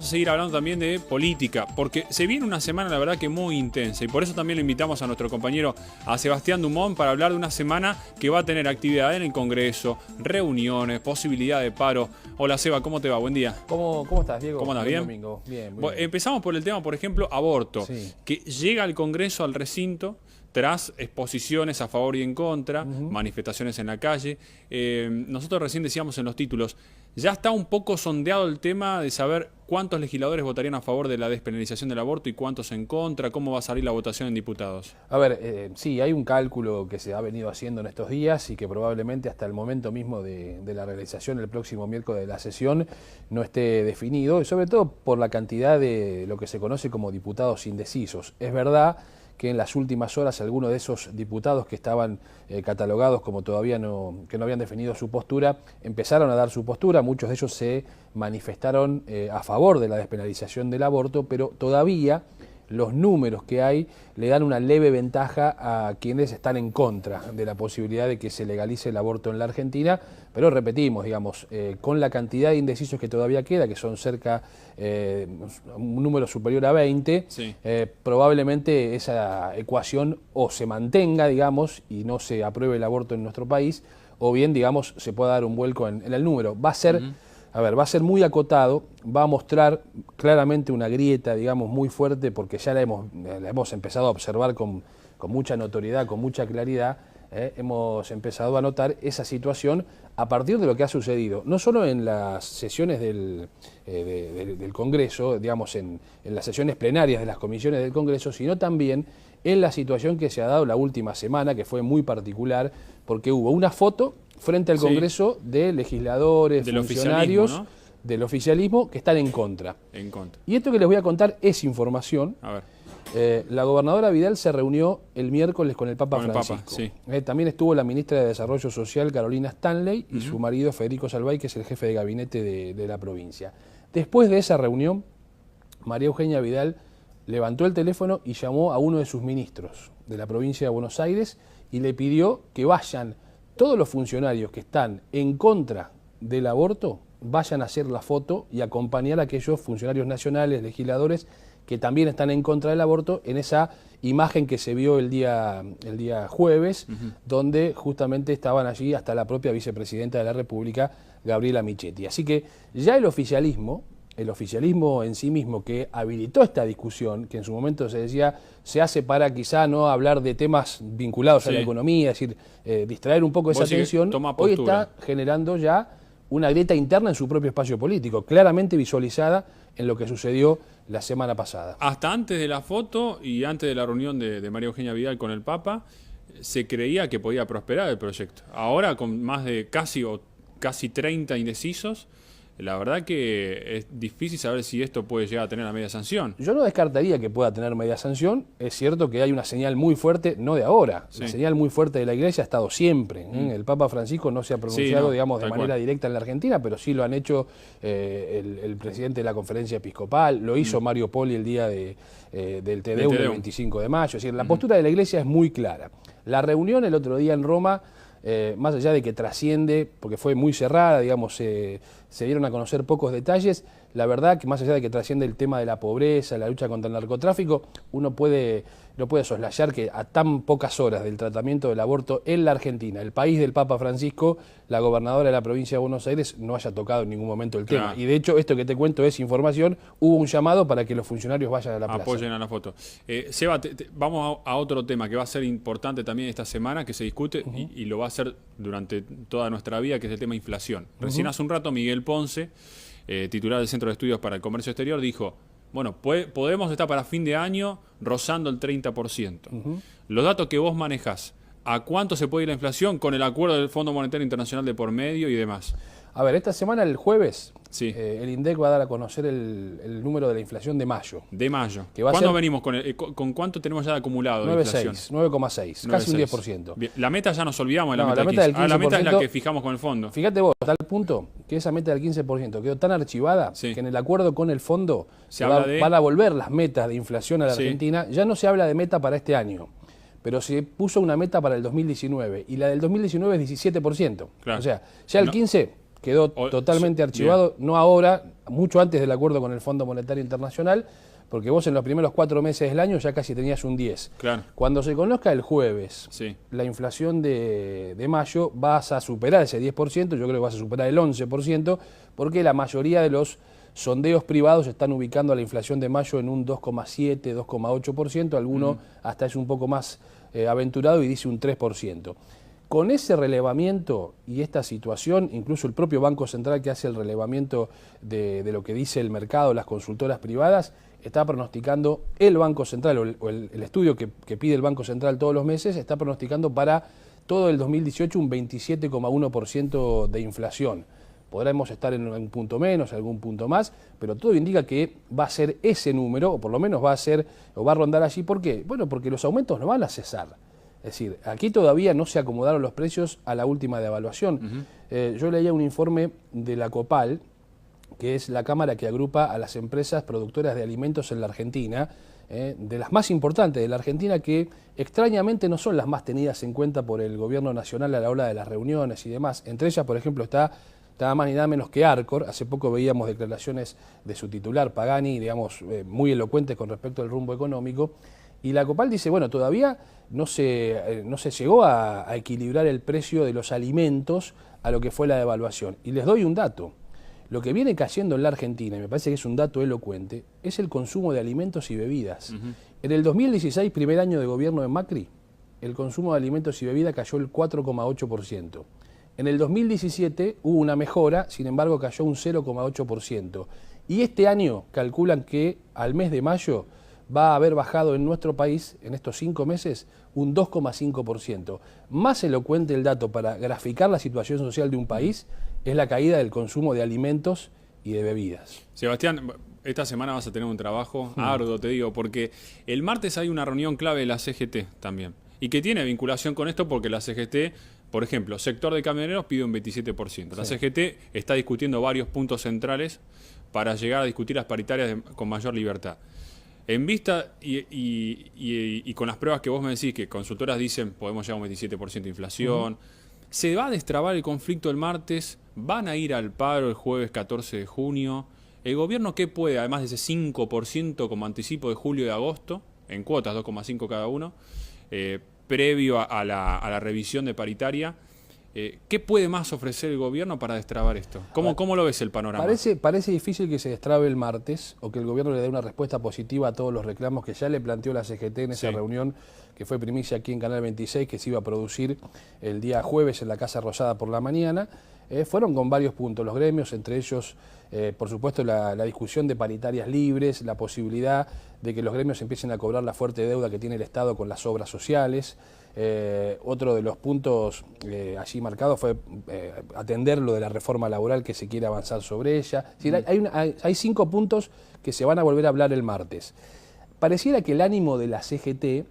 Vamos a seguir hablando también de política, porque se viene una semana, la verdad, que muy intensa, y por eso también le invitamos a nuestro compañero, a Sebastián Dumont, para hablar de una semana que va a tener actividad en el Congreso, reuniones, posibilidad de paro. Hola Seba, ¿cómo te va? Buen día. ¿Cómo estás, Diego? ¿Cómo andas? Buen ¿Bien? domingo. Bien, muy Bueno, bien. empezamos por el tema, por ejemplo, aborto, Sí. que llega al Congreso, al recinto, tras exposiciones a favor y en contra, manifestaciones en la calle. Nosotros recién decíamos en los títulos, ya está un poco sondeado el tema de saber cuántos legisladores votarían a favor de la despenalización del aborto y cuántos en contra, cómo va a salir la votación en diputados. A ver, sí, hay un cálculo que se ha venido haciendo en estos días y que probablemente hasta el momento mismo de la realización el próximo miércoles de la sesión no esté definido, y sobre todo por la cantidad de lo que se conoce como diputados indecisos. Es verdad que en las últimas horas algunos de esos diputados que estaban catalogados como todavía que no habían definido su postura, empezaron a dar su postura, muchos de ellos se manifestaron a favor de la despenalización del aborto, pero todavía los números que hay le dan una leve ventaja a quienes están en contra de la posibilidad de que se legalice el aborto en la Argentina, pero repetimos, digamos, con la cantidad de indecisos que todavía queda, que son cerca un número superior a 20, Sí. probablemente esa ecuación o se mantenga, digamos, y no se apruebe el aborto en nuestro país, o bien, digamos, se pueda dar un vuelco en el número. Va a ser... A ver, va a ser muy acotado, va a mostrar claramente una grieta, digamos, muy fuerte, porque ya la hemos empezado a observar con mucha notoriedad, con mucha claridad. Hemos empezado a notar esa situación a partir de lo que ha sucedido, no solo en las sesiones del Congreso, digamos, en las sesiones plenarias de las comisiones del Congreso, sino también en la situación que se ha dado la última semana, que fue muy particular, porque hubo una foto frente al Congreso de legisladores, Del funcionarios oficialismo, ¿no? del oficialismo que están en contra. En contra. Y esto que les voy a contar es información. A ver. La gobernadora Vidal se reunió el miércoles con el Papa Con el Francisco. Papa, sí. También estuvo la ministra de Desarrollo Social, Carolina Stanley, y su marido Federico Salvay, que es el jefe de gabinete de la provincia. Después de esa reunión, María Eugenia Vidal levantó el teléfono y llamó a uno de sus ministros de la provincia de Buenos Aires y le pidió que vayan todos los funcionarios que están en contra del aborto, vayan a hacer la foto y acompañar a aquellos funcionarios nacionales, legisladores, que también están en contra del aborto, en esa imagen que se vio el día jueves, donde justamente estaban allí hasta la propia vicepresidenta de la República, Gabriela Michetti. Así que ya el oficialismo en sí mismo que habilitó esta discusión, que en su momento se decía, se hace para quizá no hablar de temas vinculados a la economía, es decir, distraer un poco esa atención, hoy está generando ya una grieta interna en su propio espacio político, claramente visualizada en lo que sucedió la semana pasada. Hasta antes de la foto y antes de la reunión de María Eugenia Vidal con el Papa, se creía que podía prosperar el proyecto. Ahora, con más de casi 30 indecisos, la verdad que es difícil saber si esto puede llegar a tener la media sanción. Yo no descartaría que pueda tener media sanción. Es cierto que hay una señal muy fuerte, no de ahora, la señal muy fuerte de la Iglesia ha estado siempre. El Papa Francisco no se ha pronunciado, digamos, de manera directa en la Argentina, pero sí lo han hecho el presidente de la Conferencia Episcopal, lo hizo Mario Poli el día del Te Deum, el 25 de mayo. Es decir, la postura de la Iglesia es muy clara. La reunión el otro día en Roma, más allá de que trasciende, porque fue muy cerrada, digamos, se dieron a conocer pocos detalles, la verdad que más allá de que trasciende el tema de la pobreza, la lucha contra el narcotráfico, uno no puede soslayar que a tan pocas horas del tratamiento del aborto en la Argentina, el país del Papa Francisco, la gobernadora de la provincia de Buenos Aires no haya tocado en ningún momento el tema. Y de hecho, esto que te cuento es información, hubo un llamado para que los funcionarios vayan a la plaza. Apoyen a la foto. Seba, vamos a otro tema que va a ser importante también esta semana, que se discute y lo va a hacer durante toda nuestra vida, que es el tema inflación. Recién hace un rato Miguel Ponce, titular del Centro de Estudios para el Comercio Exterior, dijo, bueno, podemos estar para fin de año rozando el 30%. Los datos que vos manejás, ¿a cuánto se puede ir la inflación con el acuerdo del Fondo Monetario Internacional de por medio y demás? A ver, esta semana, el jueves, el INDEC va a dar a conocer el número de la inflación de mayo. De mayo. Que va ¿Cuándo venimos con cuánto tenemos ya de acumulado de inflación? 9,6, casi un 10%. Bien, la meta ya nos olvidamos de la meta del 15%. La meta es la que fijamos con el fondo. Fíjate vos, a tal punto que esa meta del 15% quedó tan archivada que en el acuerdo con el fondo van a volver las metas de inflación a la Argentina. Ya no se habla de meta para este año, pero se puso una meta para el 2019 y la del 2019 es 17%. Claro. O sea, ya el 15%... quedó totalmente archivado, no ahora, mucho antes del acuerdo con el Fondo Monetario Internacional, porque vos en los primeros 4 meses del año ya casi tenías un 10. Claro. Cuando se conozca el jueves la inflación de mayo, vas a superar ese 10%, yo creo que vas a superar el 11%, porque la mayoría de los sondeos privados están ubicando a la inflación de mayo en un 2,7, 2,8%, alguno hasta es un poco más aventurado y dice un 3%. Con ese relevamiento y esta situación, incluso el propio Banco Central que hace el relevamiento de lo que dice el mercado, las consultoras privadas, está pronosticando el Banco Central, o el estudio que pide el Banco Central todos los meses, está pronosticando para todo el 2018 un 27,1% de inflación. Podremos estar en un punto menos, algún punto más, pero todo indica que va a ser ese número, o por lo menos va a ser, o va a rondar allí. ¿Por qué? Bueno, porque los aumentos no van a cesar. Es decir, aquí todavía no se acomodaron los precios a la última devaluación. Yo leía un informe de la COPAL, que es la cámara que agrupa a las empresas productoras de alimentos en la Argentina, de las más importantes de la Argentina, que extrañamente no son las más tenidas en cuenta por el gobierno nacional a la hora de las reuniones y demás. Entre ellas, por ejemplo, está nada más ni nada menos que Arcor. Hace poco veíamos declaraciones de su titular, Pagani, digamos, muy elocuentes con respecto al rumbo económico. Y la COPAL dice, bueno, todavía no se llegó a equilibrar el precio de los alimentos a lo que fue la devaluación. Y les doy un dato. Lo que viene cayendo en la Argentina, y me parece que es un dato elocuente, es el consumo de alimentos y bebidas. En el 2016, primer año de gobierno de Macri, el consumo de alimentos y bebidas cayó el 4,8%. En el 2017 hubo una mejora, sin embargo cayó un 0,8%. Y este año calculan que al mes de mayo va a haber bajado en nuestro país, en estos 5 meses, un 2,5%. Más elocuente el dato para graficar la situación social de un país es la caída del consumo de alimentos y de bebidas. Sebastián, esta semana vas a tener un trabajo arduo, te digo, porque el martes hay una reunión clave de la CGT también, y que tiene vinculación con esto porque la CGT, por ejemplo, sector de camioneros pide un 27%. La CGT está discutiendo varios puntos centrales para llegar a discutir las paritarias con mayor libertad. En vista y con las pruebas que vos me decís, que consultoras dicen podemos llegar a un 27% de inflación, se va a destrabar el conflicto el martes, van a ir al paro el jueves 14 de junio. ¿El gobierno qué puede, además de ese 5% como anticipo de julio y de agosto, en cuotas 2,5 cada uno, previo a la revisión de paritaria, qué puede más ofrecer el gobierno para destrabar esto? ¿Cómo lo ves el panorama? Parece difícil que se destrabe el martes o que el gobierno le dé una respuesta positiva a todos los reclamos que ya le planteó la CGT en esa reunión que fue primicia aquí en Canal 26, que se iba a producir el día jueves en la Casa Rosada por la mañana. Fueron con varios puntos los gremios, entre ellos, por supuesto, la discusión de paritarias libres, la posibilidad de que los gremios empiecen a cobrar la fuerte deuda que tiene el Estado con las obras sociales. Otro de los puntos allí marcados fue atender lo de la reforma laboral, que se quiere avanzar sobre ella. Es decir, hay 5 puntos que se van a volver a hablar el martes. Pareciera que el ánimo de la CGT,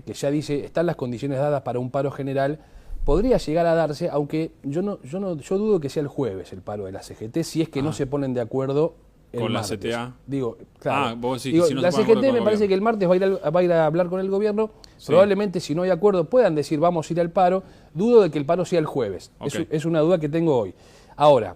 que ya dice están las condiciones dadas para un paro general, podría llegar a darse, aunque yo dudo que sea el jueves el paro de la CGT, si es que no se ponen de acuerdo con la CTA. Digo, claro. Vos decís que si no la se ponen de CGT acuerdo me con parece el que el martes va a ir a hablar con el gobierno. Probablemente, si no hay acuerdo, puedan decir vamos a ir al paro. Dudo de que el paro sea el jueves. Es una duda que tengo hoy. Ahora,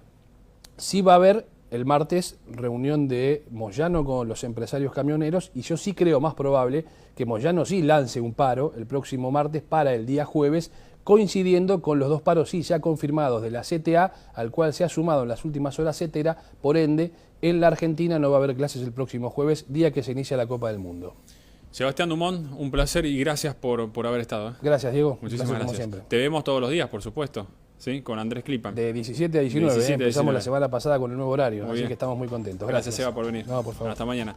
sí va a haber el martes reunión de Moyano con los empresarios camioneros, y yo sí creo más probable que Moyano sí lance un paro el próximo martes para el día jueves, coincidiendo con los 2 paros sí ya confirmados de la CTA, al cual se ha sumado en las últimas horas CETERA. Por ende, en la Argentina no va a haber clases el próximo jueves, día que se inicia la Copa del Mundo. Sebastián Dumont, un placer y gracias por haber estado. Gracias, Diego. Muchísimas gracias. Como siempre. Te vemos todos los días, por supuesto, ¿sí? Con Andrés Klipan. De 17 a 19, empezamos la semana pasada con el nuevo horario, así que estamos muy contentos. Gracias, Seba, por venir. No, por favor. Hasta mañana.